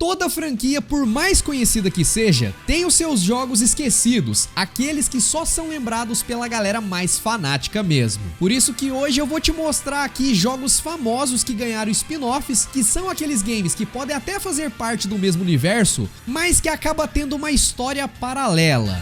Toda franquia, por mais conhecida que seja, tem os seus jogos esquecidos, aqueles que só são lembrados pela galera mais fanática mesmo. Por isso que hoje eu vou te mostrar aqui jogos famosos que ganharam spin-offs, que são aqueles games que podem até fazer parte do mesmo universo, mas que acaba tendo uma história paralela.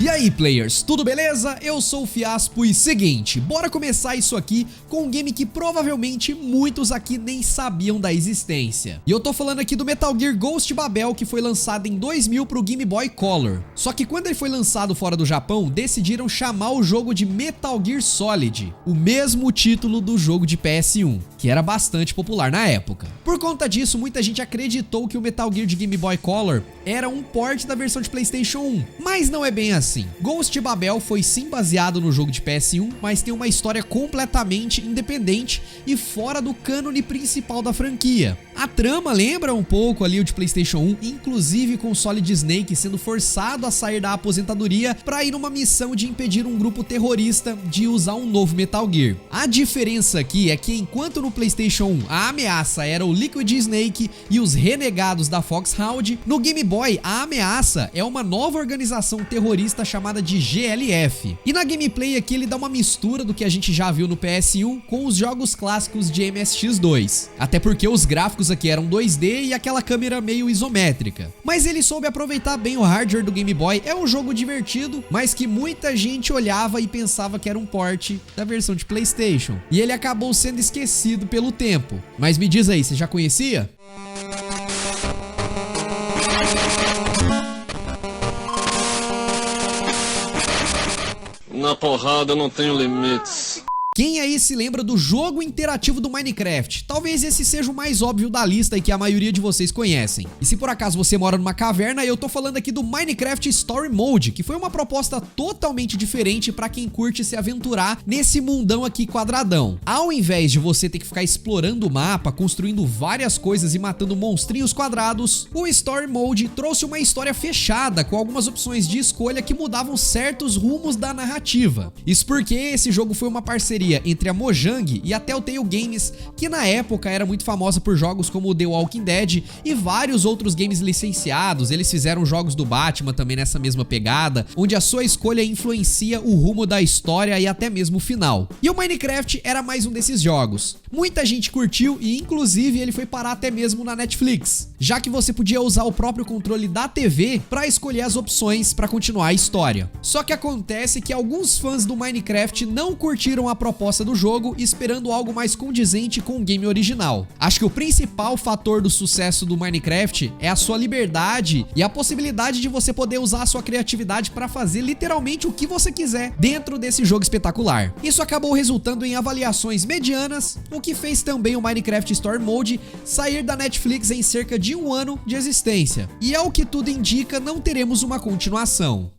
E aí, players, tudo beleza? Eu sou o Fiaspo e seguinte, bora começar isso aqui com um game que provavelmente muitos aqui nem sabiam da existência. E eu tô falando aqui do Metal Gear Ghost Babel, que foi lançado em 2000 pro Game Boy Color. Só que quando ele foi lançado fora do Japão, decidiram chamar o jogo de Metal Gear Solid, o mesmo título do jogo de PS1, que era bastante popular na época. Por conta disso, muita gente acreditou que o Metal Gear de Game Boy Color era um port da versão de PlayStation 1, mas não é bem assim. Ghost Babel foi sim baseado no jogo de PS1, mas tem uma história completamente independente e fora do cânone principal da franquia. A trama lembra um pouco ali o de PlayStation 1, inclusive com Solid Snake sendo forçado a sair da aposentadoria para ir numa missão de impedir um grupo terrorista de usar um novo Metal Gear. A diferença aqui é que enquanto no PlayStation 1 a ameaça era o Liquid Snake e os renegados da Foxhound, no Game Boy a ameaça é uma nova organização terrorista chamada de GLF. E na gameplay aqui ele dá uma mistura do que a gente já viu no PS1 com os jogos clássicos de MSX2. Até porque os gráficos aqui eram 2D e aquela câmera meio isométrica. Mas ele soube aproveitar bem o hardware do Game Boy. É um jogo divertido, mas que muita gente olhava e pensava que era um port da versão de PlayStation. E ele acabou sendo esquecido pelo tempo. Mas me diz aí, você já conhecia? Na porrada eu não tenho limites. Quem aí se lembra do jogo interativo do Minecraft? Talvez esse seja o mais óbvio da lista e que a maioria de vocês conhecem. E se por acaso você mora numa caverna, eu tô falando aqui do Minecraft Story Mode, que foi uma proposta totalmente diferente pra quem curte se aventurar nesse mundão aqui quadradão. Ao invés de você ter que ficar explorando o mapa, construindo várias coisas e matando monstrinhos quadrados, o Story Mode trouxe uma história fechada com algumas opções de escolha que mudavam certos rumos da narrativa. Isso porque esse jogo foi uma parceria entre a Mojang e a Telltale Games, que na época era muito famosa por jogos como The Walking Dead e vários outros games licenciados. Eles fizeram jogos do Batman também nessa mesma pegada, onde a sua escolha influencia o rumo da história e até mesmo o final. E o Minecraft era mais um desses jogos. Muita gente curtiu e inclusive ele foi parar até mesmo na Netflix, já que você podia usar o próprio controle da TV para escolher as opções para continuar a história. Só que acontece que alguns fãs do Minecraft não curtiram a proposta do jogo, esperando algo mais condizente com o game original. Acho que o principal fator do sucesso do Minecraft é a sua liberdade e a possibilidade de você poder usar a sua criatividade para fazer literalmente o que você quiser dentro desse jogo espetacular. Isso acabou resultando em avaliações medianas, o que fez também o Minecraft Story Mode sair da Netflix em cerca de um ano de existência. E ao que tudo indica, não teremos uma continuação.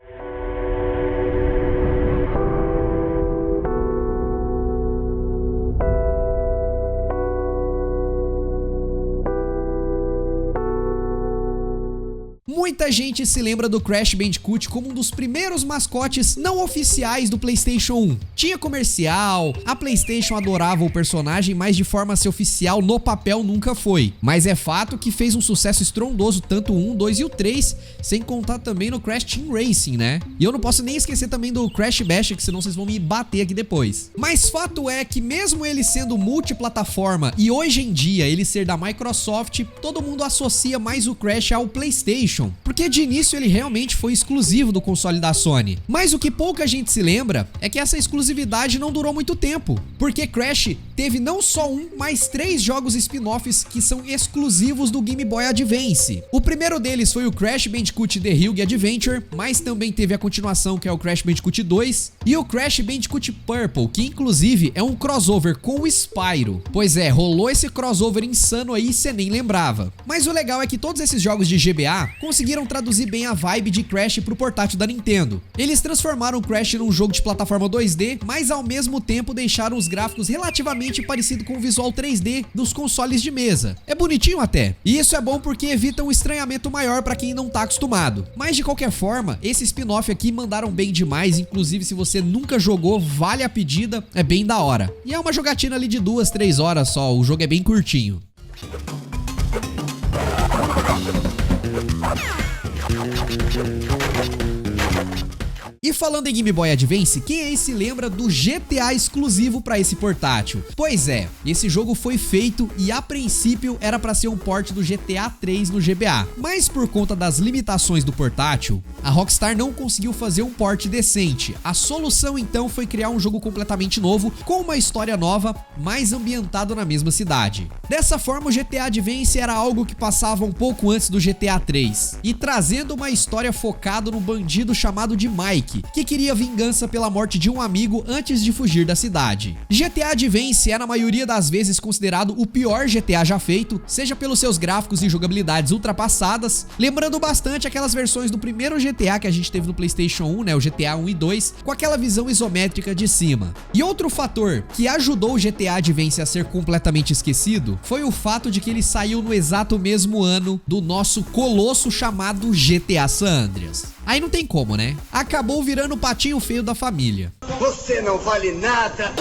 Muita gente se lembra do Crash Bandicoot como um dos primeiros mascotes não oficiais do PlayStation 1. Tinha comercial, a PlayStation adorava o personagem, mas de forma a ser oficial no papel nunca foi. Mas é fato que fez um sucesso estrondoso, tanto o 1, 2 e o 3, sem contar também no Crash Team Racing, né? E eu não posso nem esquecer também do Crash Bash, que senão vocês vão me bater aqui depois. Mas fato é que mesmo ele sendo multiplataforma e hoje em dia ele ser da Microsoft, todo mundo associa mais o Crash ao PlayStation, porque de início ele realmente foi exclusivo do console da Sony. Mas o que pouca gente se lembra é que essa exclusividade não durou muito tempo, porque Crash teve não só um, mas 3 jogos spin-offs que são exclusivos do Game Boy Advance. O primeiro deles foi o Crash Bandicoot The Huggy Adventure, mas também teve a continuação, que é o Crash Bandicoot 2, e o Crash Bandicoot Purple, que inclusive é um crossover com o Spyro. Pois é, rolou esse crossover insano aí e cê nem lembrava. Mas o legal é que todos esses jogos de GBA conseguiram traduzir bem a vibe de Crash pro portátil da Nintendo. Eles transformaram o Crash num jogo de plataforma 2D, mas ao mesmo tempo deixaram os gráficos relativamente parecidos com o visual 3D dos consoles de mesa. É bonitinho até. E isso é bom porque evita um estranhamento maior pra quem não tá acostumado. Mas de qualquer forma, esse spin-off aqui mandaram bem demais, inclusive se você nunca jogou, vale a pedida, é bem da hora. E é uma jogatina ali de 2, 3 horas só, o jogo é bem curtinho. E falando em Game Boy Advance, quem aí se lembra do GTA exclusivo para esse portátil? Pois é, esse jogo foi feito e a princípio era para ser um port do GTA 3 no GBA, mas por conta das limitações do portátil, a Rockstar não conseguiu fazer um port decente. A solução então foi criar um jogo completamente novo, com uma história nova, mais ambientado na mesma cidade. Dessa forma, o GTA Advance era algo que passava um pouco antes do GTA 3, e trazendo uma história focada no bandido chamado de Mike, que queria vingança pela morte de um amigo antes de fugir da cidade. GTA Advance é na maioria das vezes considerado o pior GTA já feito, seja pelos seus gráficos e jogabilidades ultrapassadas, lembrando bastante aquelas versões do primeiro GTA que a gente teve no PlayStation 1, né, o GTA 1 e 2, com aquela visão isométrica de cima. E outro fator que ajudou o GTA Advance a ser completamente esquecido foi o fato de que ele saiu no exato mesmo ano do nosso colosso chamado GTA San Andreas. Aí não tem como, né? Acabou virando o patinho feio da família. Você não vale nada.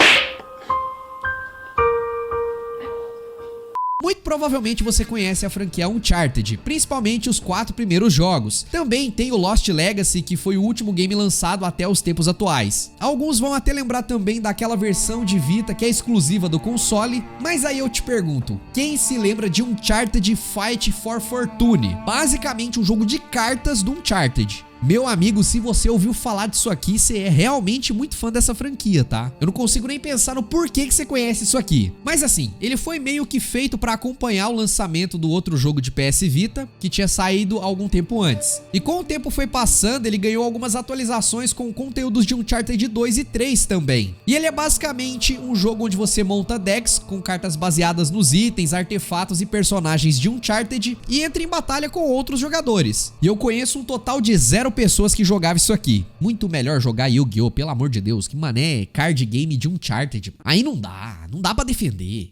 Muito provavelmente você conhece a franquia Uncharted, principalmente os 4 primeiros jogos. Também tem o Lost Legacy, que foi o último game lançado até os tempos atuais. Alguns vão até lembrar também daquela versão de Vita que é exclusiva do console, mas aí eu te pergunto, quem se lembra de Uncharted Fight for Fortune? Basicamente um jogo de cartas do Uncharted. Meu amigo, se você ouviu falar disso aqui, você é realmente muito fã dessa franquia, tá? Eu não consigo nem pensar no porquê que você conhece isso aqui. Mas assim, ele foi meio que feito pra acompanhar o lançamento do outro jogo de PS Vita, que tinha saído algum tempo antes. E com o tempo foi passando, ele ganhou algumas atualizações com conteúdos de Uncharted 2 e 3 também. E ele é basicamente um jogo onde você monta decks com cartas baseadas nos itens, artefatos e personagens de Uncharted e entra em batalha com outros jogadores. E eu conheço um total de 0 pessoas que jogavam isso aqui. Muito melhor jogar Yu-Gi-Oh, pelo amor de Deus, que mané card game de Uncharted. Aí não dá pra defender.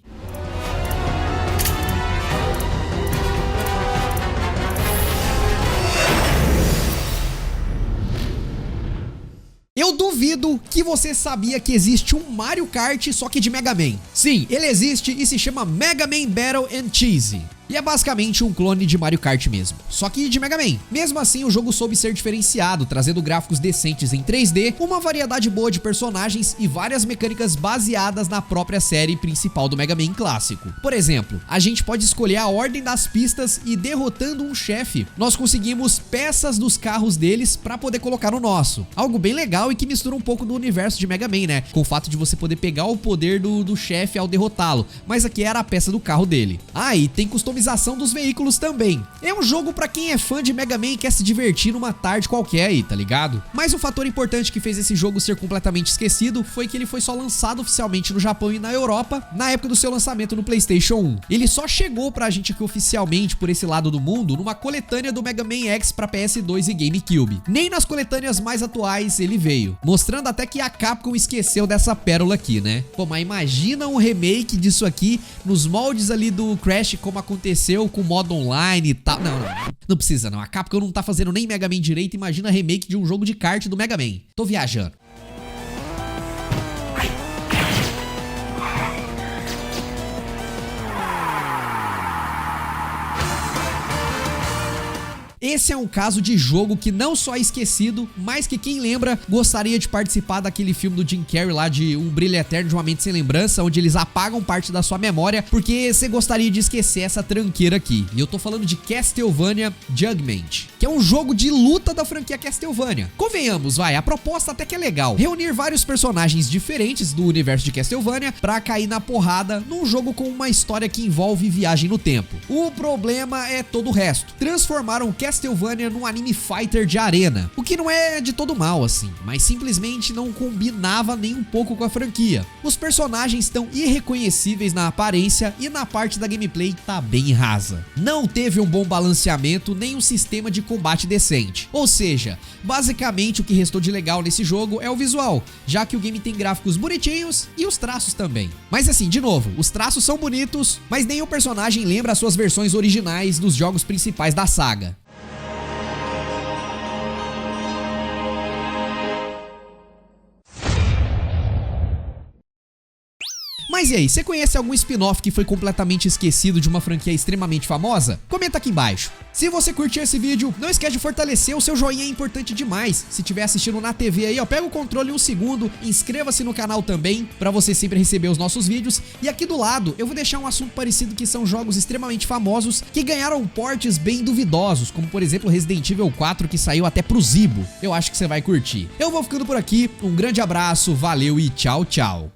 Eu duvido que você sabia que existe um Mario Kart só que de Mega Man. Sim, ele existe e se chama Mega Man Battle and Cheese. E é basicamente um clone de Mario Kart mesmo, só que de Mega Man. Mesmo assim, o jogo soube ser diferenciado, trazendo gráficos decentes em 3D, uma variedade boa de personagens e várias mecânicas baseadas na própria série principal do Mega Man clássico. Por exemplo, a gente pode escolher a ordem das pistas e derrotando um chefe, nós conseguimos peças dos carros deles para poder colocar no nosso. Algo bem legal e que mistura um pouco do universo de Mega Man, né? Com o fato de você poder pegar o poder do chefe ao derrotá-lo, mas aqui era a peça do carro dele. Ah, e tem customização dos veículos também. É um jogo pra quem é fã de Mega Man e quer se divertir numa tarde qualquer aí, tá ligado? Mas um fator importante que fez esse jogo ser completamente esquecido foi que ele foi só lançado oficialmente no Japão e na Europa na época do seu lançamento no PlayStation 1. Ele só chegou pra gente aqui oficialmente por esse lado do mundo numa coletânea do Mega Man X pra PS2 e GameCube. Nem nas coletâneas mais atuais ele veio, mostrando até que a Capcom esqueceu dessa pérola aqui, né? Pô, mas imagina um remake disso aqui nos moldes ali do Crash, como aconteceu com modo online e tal. Não precisa não. A Capcom não tá fazendo nem Mega Man direito. Imagina remake de um jogo de kart do Mega Man. Tô viajando. Esse é um caso de jogo que não só é esquecido, mas que quem lembra gostaria de participar daquele filme do Jim Carrey lá de Um Brilho Eterno de uma Mente Sem Lembrança, onde eles apagam parte da sua memória porque você gostaria de esquecer essa tranqueira aqui. E eu tô falando de Castlevania Judgment, que é um jogo de luta da franquia Castlevania. Convenhamos, a proposta até que é legal. Reunir vários personagens diferentes do universo de Castlevania pra cair na porrada num jogo com uma história que envolve viagem no tempo. O problema é todo o resto. Transformaram Castlevania num anime fighter de arena, o que não é de todo mal assim, mas simplesmente não combinava nem um pouco com a franquia. Os personagens estão irreconhecíveis na aparência e na parte da gameplay tá bem rasa. Não teve um bom balanceamento nem um sistema de combate decente. Ou seja, basicamente o que restou de legal nesse jogo é o visual, já que o game tem gráficos bonitinhos e os traços também. Mas assim, de novo, os traços são bonitos, mas nem o personagem lembra as suas versões originais dos jogos principais da saga. Mas e aí, você conhece algum spin-off que foi completamente esquecido de uma franquia extremamente famosa? Comenta aqui embaixo. Se você curtiu esse vídeo, não esquece de fortalecer, o seu joinha é importante demais. Se estiver assistindo na TV aí, ó, pega o controle em um segundo, inscreva-se no canal também, pra você sempre receber os nossos vídeos. E aqui do lado, eu vou deixar um assunto parecido, que são jogos extremamente famosos que ganharam portes bem duvidosos, como por exemplo Resident Evil 4, que saiu até pro Zibo. Eu acho que você vai curtir. Eu vou ficando por aqui, um grande abraço, valeu e tchau, tchau.